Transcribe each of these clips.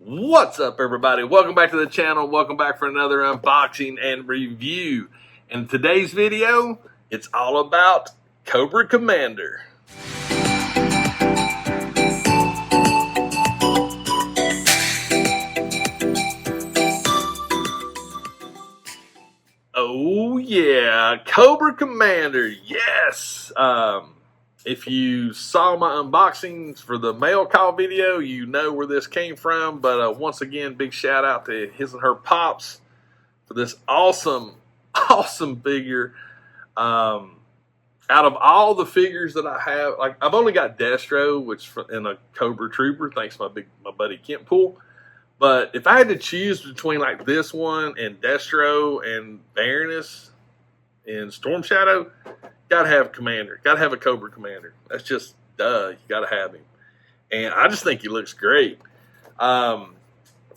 What's up, everybody? Welcome back to the channel. Welcome back for another unboxing and review. In today's video, it's all about Cobra Commander. Oh yeah, Cobra Commander, yes! If you saw my unboxings for the mail call video, you know where this came from. But once again, big shout out to his and her pops for this awesome figure. Out of all the figures that I have, like I've only got Destro, which and a Cobra Trooper, thanks to my buddy Kent Pool. But if I had to choose between like this one and Destro and Baroness and Storm Shadow, gotta have Commander. Gotta have a Cobra Commander. That's just duh. You gotta have him. And I just think he looks great. From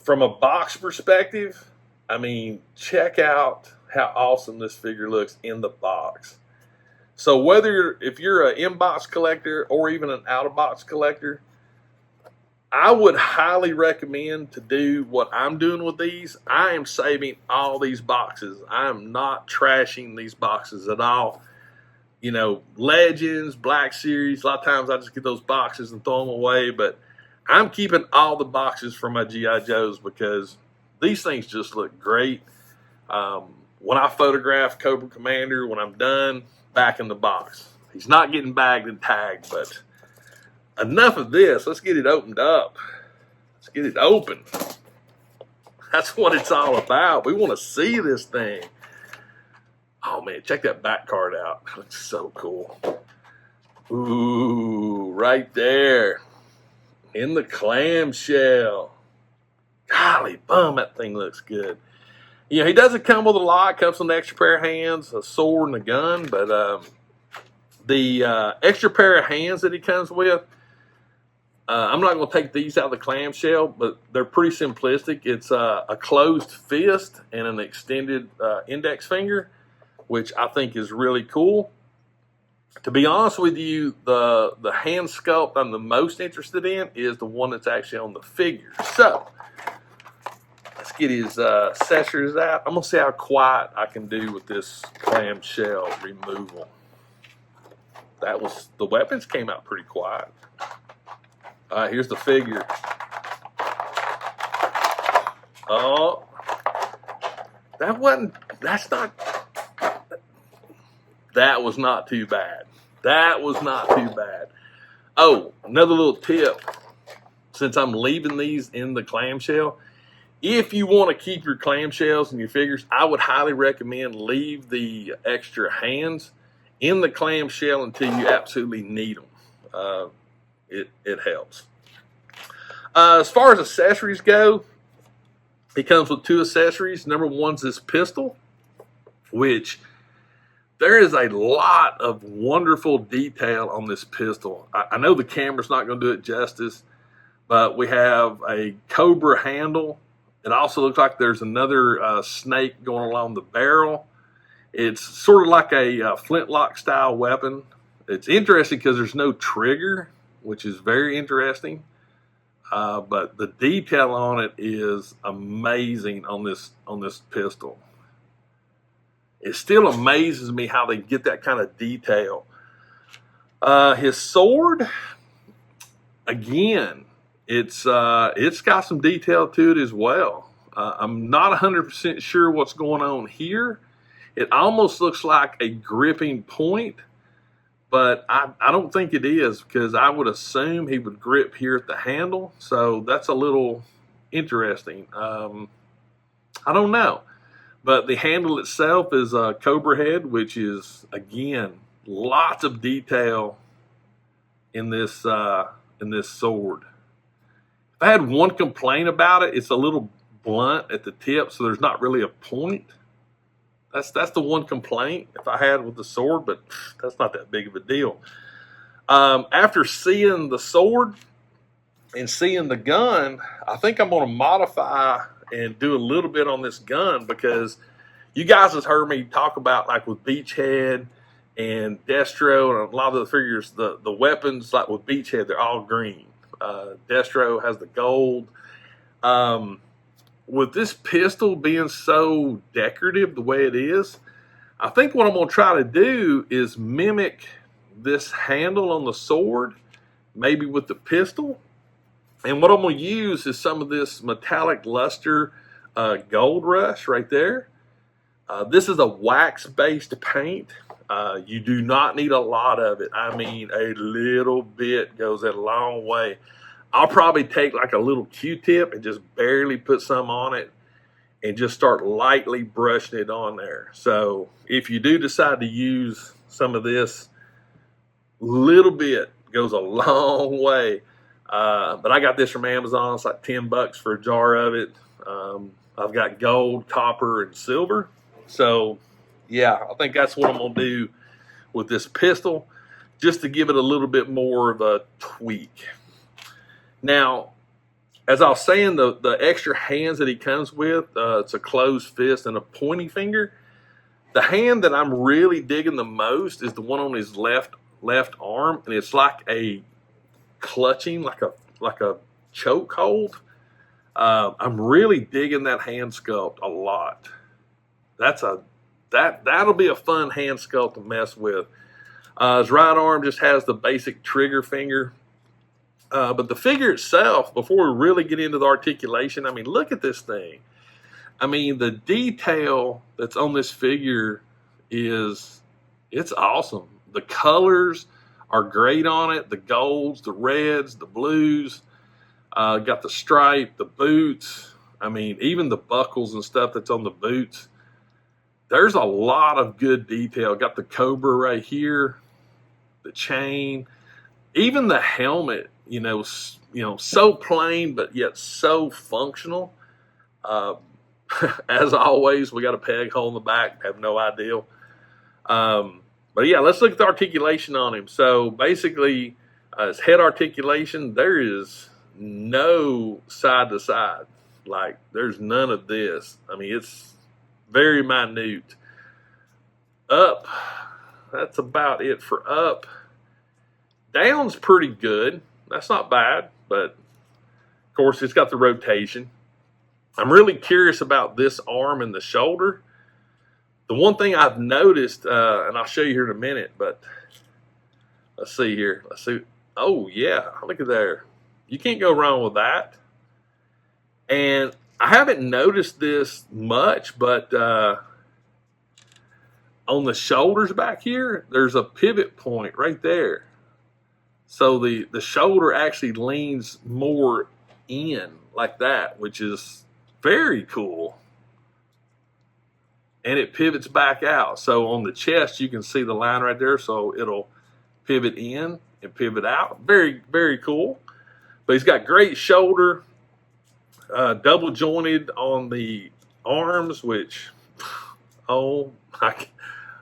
a box perspective, I mean, check out how awesome this figure looks in the box. So if you're an in-box collector or even an out-of-box collector, I would highly recommend to do what I'm doing with these. I am saving all these boxes. I am not trashing these boxes at all. You know, Legends, Black Series, a lot of times I just get those boxes and throw them away. But I'm keeping all the boxes for my G.I. Joes because these things just look great. When I photograph Cobra Commander, when I'm done, back in the box. He's not getting bagged and tagged, but enough of this. Let's get it opened up. Let's get it open. That's what it's all about. We want to see this thing. Oh, man, check that back card out. That looks so cool. Ooh, right there. In the clamshell. Golly bum, that thing looks good. You know, he doesn't come with a lot. Comes with an extra pair of hands, a sword, and a gun. But the extra pair of hands that he comes with, I'm not going to take these out of the clamshell, but they're pretty simplistic. It's a closed fist and an extended index finger, which I think is really cool. To be honest with you, the hand sculpt I'm the most interested in is the one that's actually on the figure. So let's get his accessories out. I'm going to see how quiet I can do with this clamshell removal. The weapons came out pretty quiet. All right, here's the figure. Oh, that was not too bad. That was not too bad. Oh, another little tip. Since I'm leaving these in the clamshell, if you want to keep your clamshells and your figures, I would highly recommend leave the extra hands in the clamshell until you absolutely need them. It helps. As far as accessories go, it comes with two accessories. Number one's this pistol, which there is a lot of wonderful detail on this pistol. I know the camera's not going to do it justice, but we have a Cobra handle. It also looks like there's another snake going along the barrel. It's sort of like a flintlock style weapon. It's interesting because there's no trigger, which is very interesting. But the detail on it is amazing on this pistol. It still amazes me how they get that kind of detail. His sword, again, it's got some detail to it as well. I'm not 100% sure what's going on here. It almost looks like a gripping point, but I don't think it is because I would assume he would grip here at the handle. So that's a little interesting. I don't know. But the handle itself is a Cobra head, which is, again, lots of detail in this sword. If I had one complaint about it, it's a little blunt at the tip, so there's not really a point. That's the one complaint if I had with the sword, but that's not that big of a deal. After seeing the sword and seeing the gun, I think I'm going to modify and do a little bit on this gun because you guys have heard me talk about, like with Beachhead and Destro and a lot of the figures, the weapons, like with Beachhead, they're all green. Destro has the gold. With this pistol being so decorative the way it is, I think what I'm going to try to do is mimic this handle on the sword, maybe with the pistol. And what I'm going to use is some of this metallic luster gold rush right there. This is a wax-based paint. You do not need a lot of it. I mean, a little bit goes a long way. I'll probably take like a little Q-tip and just barely put some on it and just start lightly brushing it on there. So if you do decide to use some of this, little bit goes a long way. But I got this from Amazon. It's like $10 for a jar of it. I've got gold, copper, and silver. So yeah, I think that's what I'm going to do with this pistol, just to give it a little bit more of a tweak. Now, as I was saying, the extra hands that he comes with, it's a closed fist and a pointy finger. The hand that I'm really digging the most is the one on his left arm, and it's like a clutching, like a choke hold. I'm really digging that hand sculpt a lot. That'll be a fun hand sculpt to mess with. His right arm just has the basic trigger finger. But the figure itself, before we really get into the articulation, I mean, look at this thing. I mean, the detail that's on this figure it's awesome. The colors are great on it. The golds, the reds, the blues. Got the stripe, the boots. I mean, even the buckles and stuff that's on the boots. There's a lot of good detail. Got the Cobra right here, the chain, even the helmet. You know, so plain but yet so functional. As always, we got a peg hole in the back. Have no idea. But yeah, let's look at the articulation on him. So basically, his head articulation, there is no side to side. Like, there's none of this. I mean, it's very minute. Up, that's about it for up. Down's pretty good. That's not bad, but of course it's got the rotation. I'm really curious about this arm and the shoulder. The one thing I've noticed, and I'll show you here in a minute, but let's see here. Let's see. Oh yeah, look at there. You can't go wrong with that. And I haven't noticed this much, but on the shoulders back here, there's a pivot point right there. So the shoulder actually leans more in like that, which is very cool. And it pivots back out. So on the chest, you can see the line right there. So it'll pivot in and pivot out. Very, very cool. But he's got great shoulder, double jointed on the arms, which, oh my,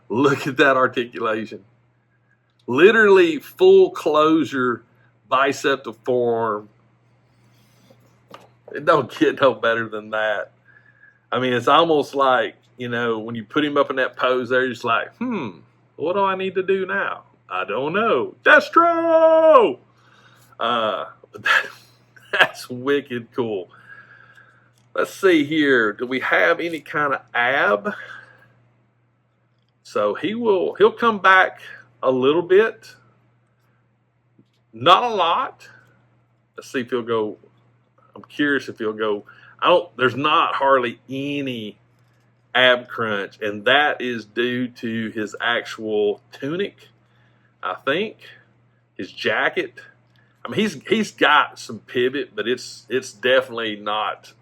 look at that articulation. Literally full closure, bicep to forearm. It don't get no better than that. I mean, it's almost like, you know, when you put him up in that pose there, you're just like, what do I need to do now? I don't know. Destro! That's wicked cool. Let's see here. Do we have any kind of ab? So he'll come back a little bit. Not a lot. Let's see if he'll go. I'm curious if he'll go. There's not hardly any ab crunch, and that is due to his actual tunic, I think. His jacket. I mean, he's got some pivot, but it's definitely not.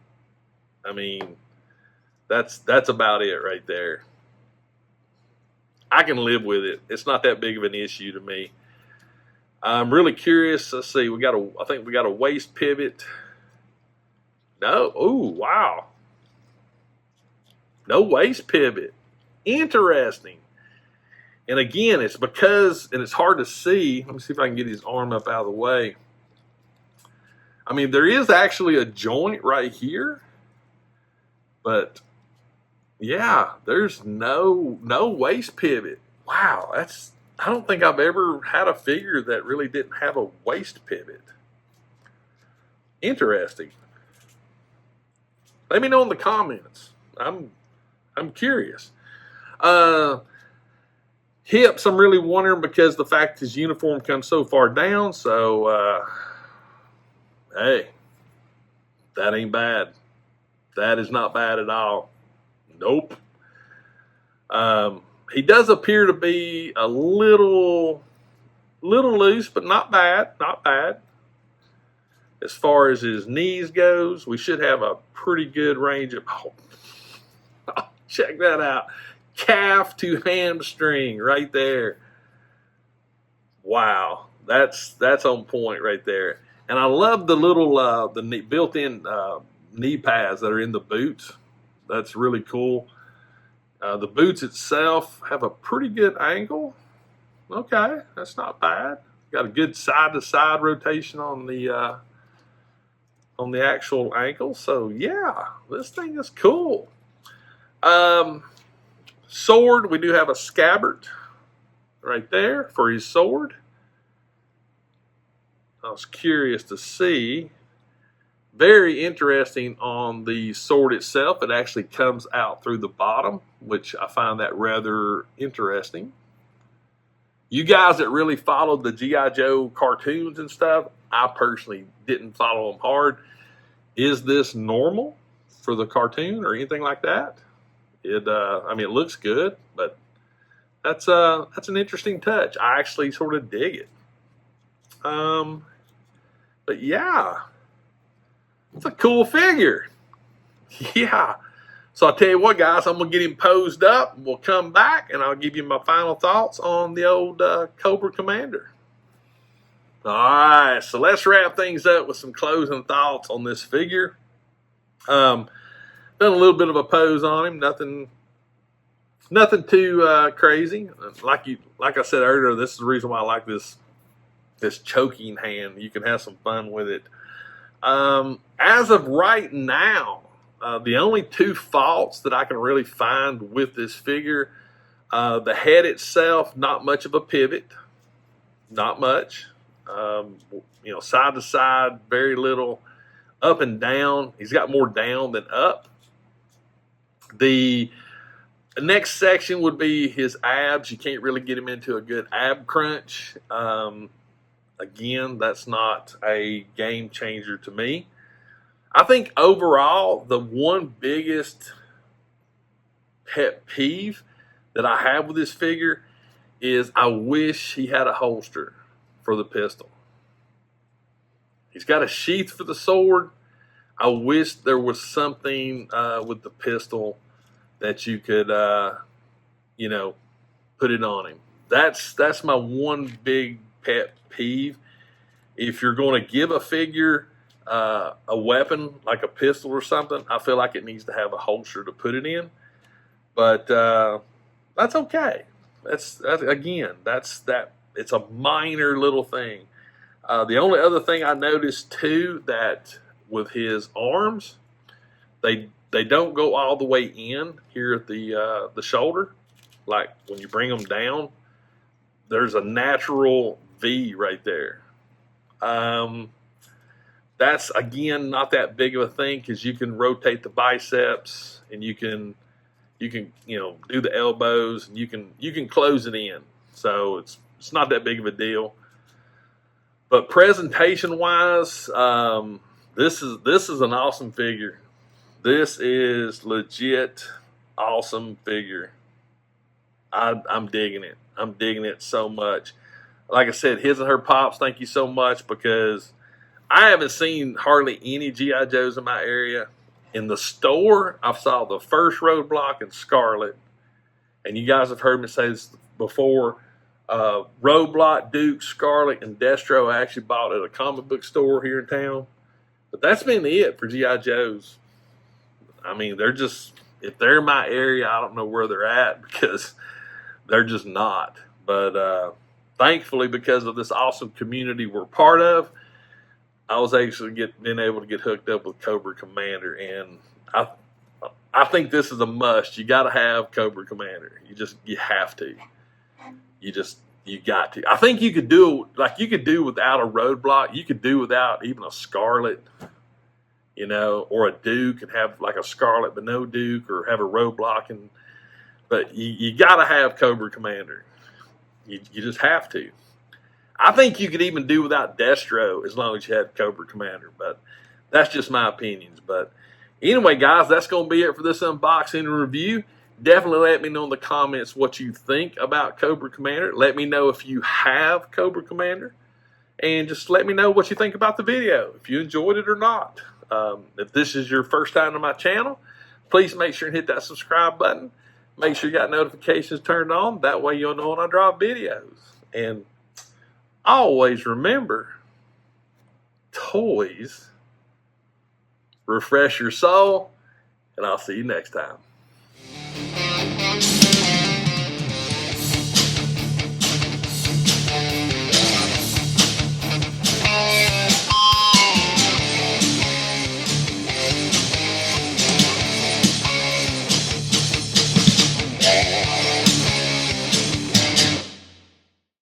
I mean, that's about it right there. I can live with it. It's not that big of an issue to me. I'm really curious. Let's see. I think we got a waist pivot. No. Ooh, wow. No waist pivot. Interesting. And again, it's because, and it's hard to see. Let me see if I can get his arm up out of the way. I mean, there is actually a joint right here. But yeah, there's no waist pivot. Wow, I don't think I've ever had a figure that really didn't have a waist pivot. Interesting. Let me know in the comments. I'm curious. Hips, I'm really wondering because the fact his uniform comes so far down. So, hey, that ain't bad. That is not bad at all. Nope. He does appear to be a little loose, but not bad. Not bad. As far as his knees goes, we should have a pretty good range of. Oh, check that out. Calf to hamstring right there. Wow, that's on point right there. And I love the little the built-in knee pads that are in the boots. That's really cool. The boots itself have a pretty good angle. Okay, that's not bad. Got a good side-to-side rotation on the actual ankle. So yeah, this thing is cool. Sword, we do have a scabbard right there for his sword. I was curious to see. Very interesting on the sword itself. It actually comes out through the bottom, which I find that rather interesting. You guys that really followed the G.I. Joe cartoons and stuff, I personally didn't follow them hard. Is this normal for the cartoon or anything like that? I mean, it looks good, but that's an interesting touch. I actually sort of dig it. But yeah, it's a cool figure. Yeah. So I'll tell you what, guys, I'm going to get him posed up. We'll come back, and I'll give you my final thoughts on the old Cobra Commander. All right, so let's wrap things up with some closing thoughts on this figure. Done a little bit of a pose on him. Nothing too crazy. Like I said earlier, this is the reason why I like this choking hand. You can have some fun with it. As of right now, the only two faults that I can really find with this figure, the head itself, not much of a pivot, not much. Side to side, very little. Up and down, he's got more down than up. The next section would be his abs. You can't really get him into a good ab crunch. Again, that's not a game changer to me. I think overall, the one biggest pet peeve that I have with this figure is I wish he had a holster for the pistol. He's got a sheath for the sword. I wish there was something with the pistol that you could, put it on him. That's my one big pet peeve. If you're going to give a figure a weapon like a pistol or something, I feel like it needs to have a holster to put it in. But that's okay. That's that. It's a minor little thing. The only other thing I noticed too, that with his arms, they don't go all the way in here at the shoulder. Like when you bring them down, there's a natural V right there. That's again not that big of a thing because you can rotate the biceps and you can do the elbows and you can close it in. So it's not that big of a deal. But presentation wise, this is an awesome figure. This is legit awesome figure. I'm digging it. I'm digging it so much. Like I said, his and her pops, thank you so much, because I haven't seen hardly any G.I. Joes in my area. In the store, I saw the first Roadblock and Scarlet. And you guys have heard me say this before. Roadblock, Duke, Scarlet, and Destro I actually bought at a comic book store here in town. But that's been it for G.I. Joes. I mean, if they're in my area, I don't know where they're at because they're just not. But thankfully, because of this awesome community we're part of, I was actually been able to get hooked up with Cobra Commander, and I think this is a must. You got to have Cobra Commander. You have to. You got to. I think you could do without a Roadblock. You could do without even a Scarlet. you know, or a Duke and have like a Scarlet but no Duke, or have a roadblock. But you got to have Cobra Commander. You just have to. I think you could even do without Destro as long as you had Cobra Commander, but that's just my opinions. But anyway, guys, that's going to be it for this unboxing and review. Definitely let me know in the comments what you think about Cobra Commander. Let me know if you have Cobra Commander. And just let me know what you think about the video, if you enjoyed it or not. If this is your first time on my channel, please make sure and hit that subscribe button. Make sure you got notifications turned on. That way you'll know when I drop videos. And always remember, toys refresh your soul. And I'll see you next time.